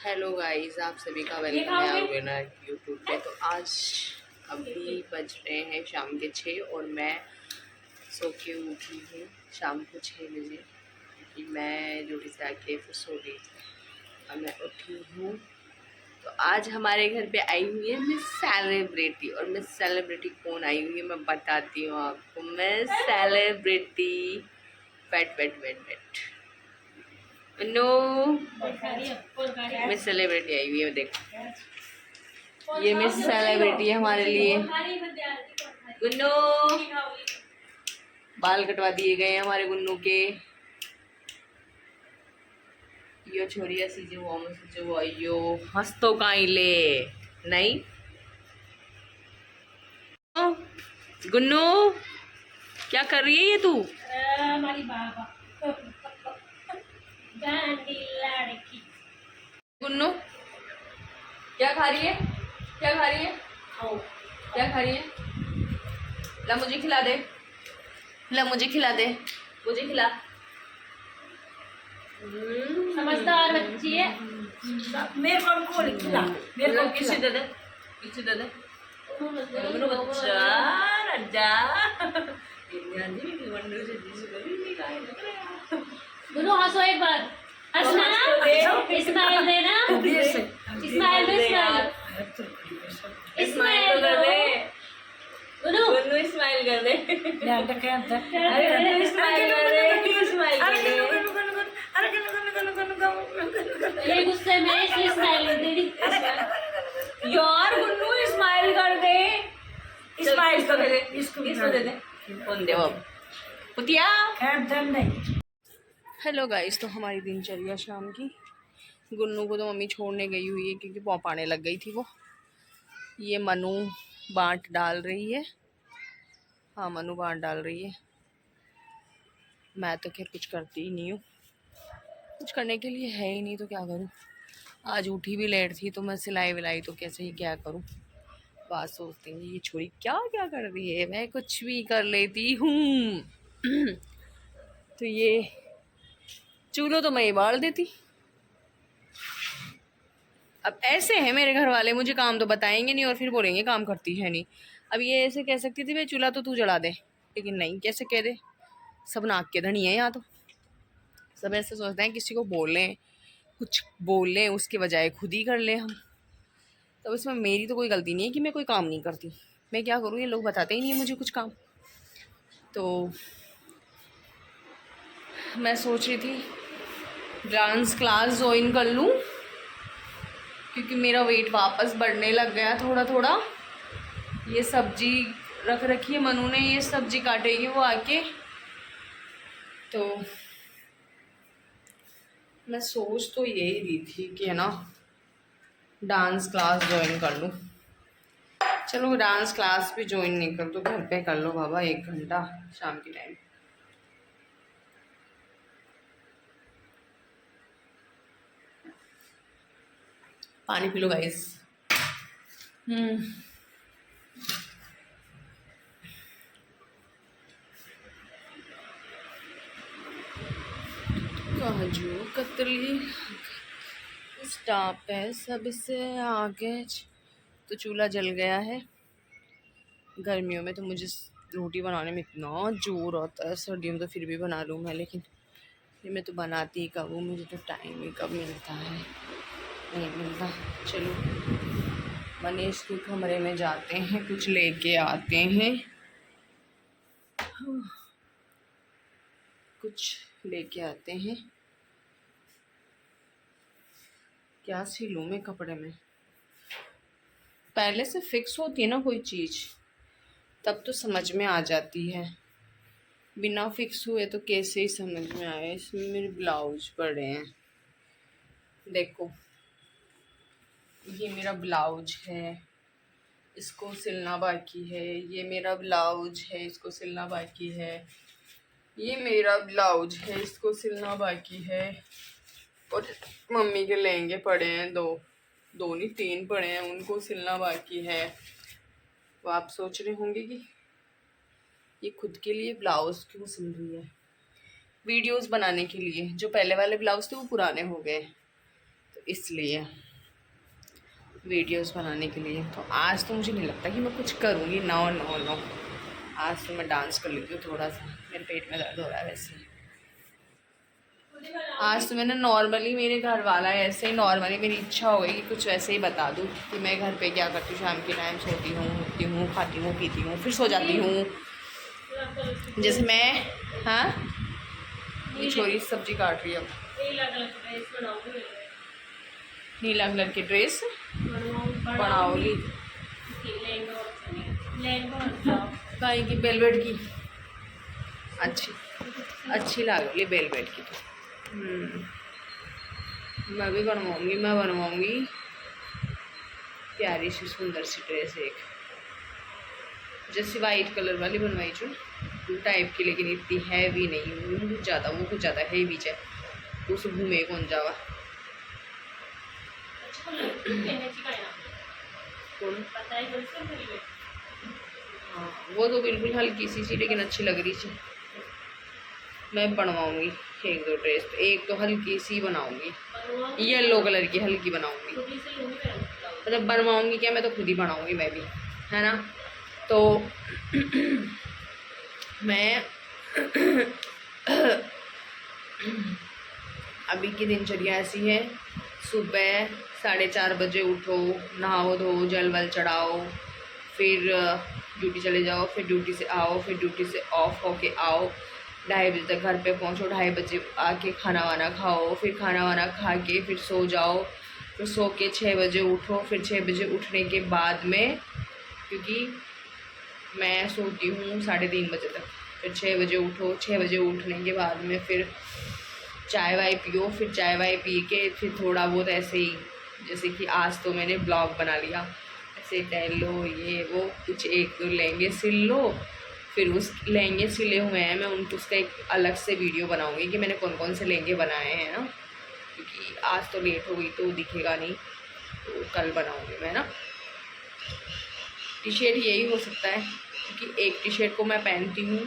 Hello guys, आप सभी का वेलकम है अवेना यूट्यूब पे। तो आज अभी बज रहे हैं शाम के 6 और मैं सो के उठी हूँ शाम को 6 बजे कि मैं ड्यूटी से आके फिर सो गई थी। अब मैं उठी हूँ तो आज हमारे घर पे आई हुई है मिस सेलिब्रिटी। और मिस सेलिब्रिटी कौन आई हुई है मैं बताती हूँ आपको। Miss celebrity wait wait wait wait no miss celebrity आई हुई है। देखो ये मिस सेलिब्रिटी है हमारे लिए। गुन्नू बाल कटवा दिए गए हैं हमारे गुन्नू के। यो छोरिया सी जो यो हंस तो काइले नहीं। गुन्नू क्या कर रही है ये तू? हमारी बाबा लड़की गुन्नू क्या खा रही है? क्या खा रही है? क्या खा रही है? ला मुझे खिला दे, ला मुझे खिला दे, मुझे खिला। समझदार बच्ची है। मेरे को खिला, मेरे को किसी दे दे, किसी दे दे। गुन्नू बच्चा राजा गुरु हंसो एक बार, हंसना, स्माइल देना, स्माइल दे, स्माइल कर दे गुरु, गुन्नू स्माइल कर दे। अरे गुन्नू स्माइल कर दे, स्माइल कर दे। ये गुस्से में इसलिए स्माइल दे दी। यार गुन्नू स्माइल कर दे, स्माइल कर दे, इसको दे दे। कौन दे अब पुतिया? हेलो गाइस, तो हमारी दिनचर्या शाम की। गुन्नू को तो मम्मी छोड़ने गई हुई है क्योंकि पॉप आने लग गई थी वो। ये मनु बांट डाल रही है। हाँ मनु बांट डाल रही है। मैं तो खैर कुछ करती ही नहीं हूँ, कुछ करने के लिए है ही नहीं तो क्या करूँ। आज उठी भी लेट थी तो मैं सिलाई विलाई तो कैसे ही क्या करूँ। बात सोचती हूँ ये छोरी क्या क्या कर रही है, मैं कुछ भी कर लेती हूँ। तो ये चूल्हो तो मैं ही बाल देती। अब ऐसे हैं मेरे घर वाले, मुझे काम तो बताएंगे नहीं और फिर बोलेंगे काम करती है नहीं। अब ये ऐसे कह सकती थी भाई चूल्हा तो तू जला दे, लेकिन नहीं, कैसे कह दे। सब नाक के धनी है यहाँ तो। सब ऐसे सोचते हैं किसी को बोलें, कुछ बोलें उसके बजाय खुद ही कर लें हम। तो इसमें मेरी तो कोई गलती नहीं है कि मैं कोई काम नहीं करती। मैं क्या करूँ, ये लोग बताते ही नहीं है मुझे कुछ काम। तो मैं सोच रही थी डांस क्लास ज्वाइन कर लूँ क्योंकि मेरा वेट वापस बढ़ने लग गया थोड़ा थोड़ा। ये सब्जी रख रखी है मनु ने, ये सब्जी काटेगी वो आके। तो मैं सोच तो यही रही थी कि है ना डांस क्लास ज्वाइन कर लूँ। चलो डांस क्लास भी ज्वाइन नहीं कर तो घर पे कर लो बाबा, 1 घंटा शाम के टाइम। पानी P low guys. Kaju katli stop है सबसे आगे। तो चूल्हा जल गया है। गर्मियों में तो मुझे रोटी बनाने में इतना जोर आता है, सर्दियों में तो फिर भी बना लूँ मैं, लेकिन फिर मैं तो बनाती ही कब हूँ, मुझे तो टाइम ही कब मिलता है, नहीं मिलता। चलो मनीष के कमरे में जाते हैं, कुछ लेके आते हैं, कुछ लेके आते हैं। क्या सिलूँ मैं कपड़े में? पहले से फिक्स होती है ना कोई चीज़ तब तो समझ में आ जाती है, बिना फिक्स हुए तो कैसे ही समझ में आए। इसमें मेरे ब्लाउज पड़े हैं, देखो ये मेरा ब्लाउज है, इसको सिलना बाकी है। ये मेरा ब्लाउज है, इसको सिलना बाकी है। ये मेरा ब्लाउज है, इसको सिलना बाकी है। और मम्मी के लहंगे पड़े हैं, दो नहीं 3 पड़े हैं, उनको सिलना बाकी है। तो आप सोच रहे होंगे कि ये खुद के लिए ब्लाउज क्यों सिल रही है? वीडियोस बनाने के लिए। जो पहले वाले ब्लाउज थे वो पुराने हो गए, तो इसलिए वीडियोस बनाने के लिए। तो आज तो मुझे नहीं लगता कि मैं कुछ करूँगी। नो नो नो, आज तो मैं डांस कर लेती हूँ थोड़ा सा, मेरे पेट में दर्द हो रहा है वैसे। आज तो मैंने नॉर्मली, मेरे घर वाला है ऐसे ही नॉर्मली, मेरी इच्छा हो गई कि कुछ वैसे ही बता दूँ कि मैं घर पे क्या करती हूँ। शाम के टाइम सोती हूँ, उठती हूँ, खाती हूँ, पीती हूँ, फिर सो जाती हूँ। जैसे मैं, हाँ ये छोरी सब्जी काट रही है। नीला कलर की ड्रेस बनाओगी? भाई की बेलवेट की अच्छी लागेगी बेलवेट की। मैं भी बनवाऊँगी, मैं बनवाऊँगी प्यारी सी सुंदर सी ड्रेस, एक जैसे वाइट कलर वाली बनवाई जो टाइप की, लेकिन इतनी हैवी नहीं, कुछ ज़्यादा, वो कुछ ज़्यादा हैवी है, उस घूमे कौन जावा। हाँ वो तो बिल्कुल हल्की सी लेकिन अच्छी लग रही थी। मैं बनवाऊँगी एक दो ड्रेस, एक तो हल्की सी बनाऊँगी, येलो कलर की हल्की बनाऊँगी। मतलब बनवाऊँगी क्या, मैं तो खुद ही बनाऊँगी मैं भी, है ना। तो मैं अभी की दिनचर्या ऐसी है, सुबह 4:30 बजे उठो, नहाओ धो, जल वल चढ़ाओ, फिर ड्यूटी चले जाओ, फिर ड्यूटी से आओ, फिर ड्यूटी से ऑफ होके आओ, 2:30 बजे तक घर पे पहुँचो, 2:30 बजे आके खाना वाना खाओ, फिर खाना वाना खा के फिर सो जाओ, फिर सो के 6 बजे उठो, फिर 6 बजे उठने के बाद में, क्योंकि मैं सोती हूँ 3:30 बजे तक, फिर 6 बजे उठो, 6 बजे उठने के बाद में फिर चाय वाय पियो, फिर चाय वाय पी के फिर थोड़ा बहुत ऐसे ही, जैसे कि आज तो मैंने ब्लॉग बना लिया, ऐसे टहल लो, ये वो, कुछ एक दो लहंगे सिल लो, फिर उस लहंगे सिले हुए हैं, मैं उनको उसका एक अलग से वीडियो बनाऊंगी कि मैंने कौन कौन से लहंगे बनाए हैं ना, क्योंकि आज तो लेट हो गई तो दिखेगा नहीं, तो कल बनाऊंगी मैं ना। टी शर्ट यही हो सकता है, क्योंकि एक टी शर्ट को मैं पहनती हूँ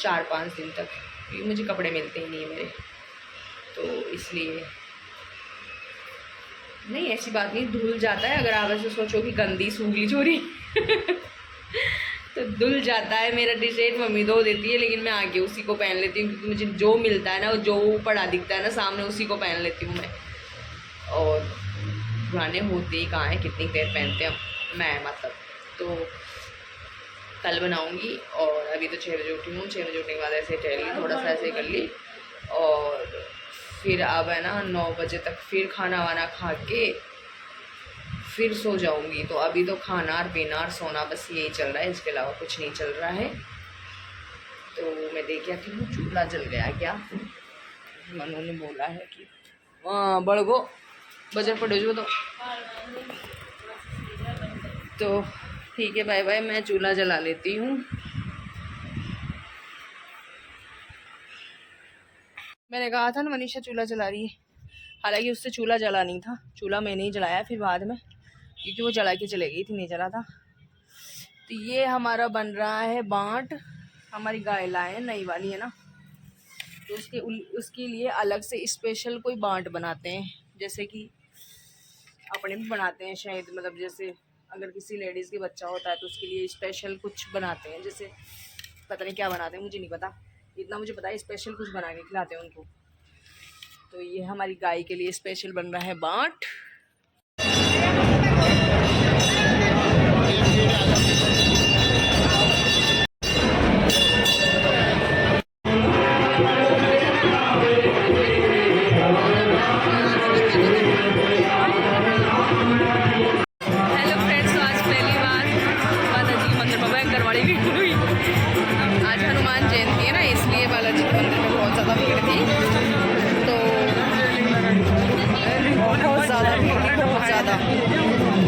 4-5 दिन तक, क्योंकि मुझे कपड़े मिलते ही नहीं है मेरे, तो इसलिए। नहीं ऐसी बात नहीं, धुल जाता है, अगर आप ऐसे सोचो कि गंदी सूंघली चोरी तो धुल जाता है मेरा टी शर्ट, मम्मी धो देती है, लेकिन मैं आगे उसी को पहन लेती हूँ, क्योंकि मुझे जो मिलता है ना, जो पड़ा दिखता है ना सामने, उसी को पहन लेती हूँ मैं। और पुराने होते ही कहाँ हैं, कितनी देर पहनते हैं मैं, मतलब। तो कल बनाऊंगी, और अभी तो 6 बजे उठी हूँ, 6 बजे उठने के बाद ऐसे टहल ली, थोड़ा सा ऐसे कर ली, और फिर अब है ना 9 बजे तक फिर खाना वाना खा के फिर सो जाऊंगी। तो अभी तो खाना और पीना और सोना बस यही चल रहा है, इसके अलावा कुछ नहीं चल रहा है। तो मैं देख आती हूँ चूल्हा जल गया क्या, मनु ने बोला है कि हाँ बड़गो बजर पड़े जो, तो ठीक है, बाय बाय, मैं चूल्हा जला लेती हूँ। मैंने कहा था ना मनीषा चूल्हा जला रही है, हालांकि उससे चूल्हा जला नहीं था, चूल्हा मैंने ही जलाया फिर बाद में, क्योंकि वो जला के चले गई थी, नहीं जला था। तो ये हमारा बन रहा है बाँट, हमारी गाय लाए नई वाली है ना, तो उसके लिए अलग से स्पेशल कोई बाँट बनाते हैं, जैसे कि अपने भी बनाते हैं शायद, मतलब जैसे अगर किसी लेडीज़ के बच्चा होता है तो उसके लिए स्पेशल कुछ बनाते हैं, जैसे पता नहीं क्या बनाते हैं, मुझे नहीं पता, इतना मुझे पता है स्पेशल कुछ बना के खिलाते हैं उनको। तो ये हमारी गाय के लिए स्पेशल बन रहा है बाँट।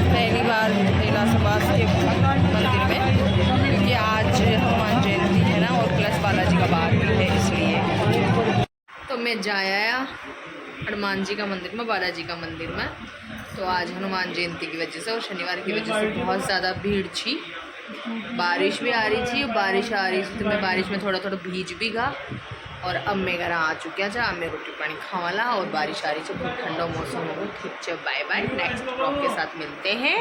पहली बार मेला समाज के मंदिर में, क्योंकि आज हनुमान जयंती है ना, और प्लस बालाजी का बार भी है, इसलिए। तो मैं जाया हनुमान जी का मंदिर में, बालाजी का मंदिर में। तो आज हनुमान जयंती की वजह से और शनिवार की वजह से बहुत ज़्यादा भीड़ थी, बारिश भी आ रही थी, बारिश आ रही थी, तो मैं बारिश में थोड़ा थोड़ा भीज भी गया, और अब मैं घर आ चुकी है, अब मैं रोटी पानी खावाला और बारिश आ रही है, बहुत ठंडा मौसम हो गया। ठीक है, बाय बाय, नेक्स्ट ब्लॉग के साथ मिलते हैं।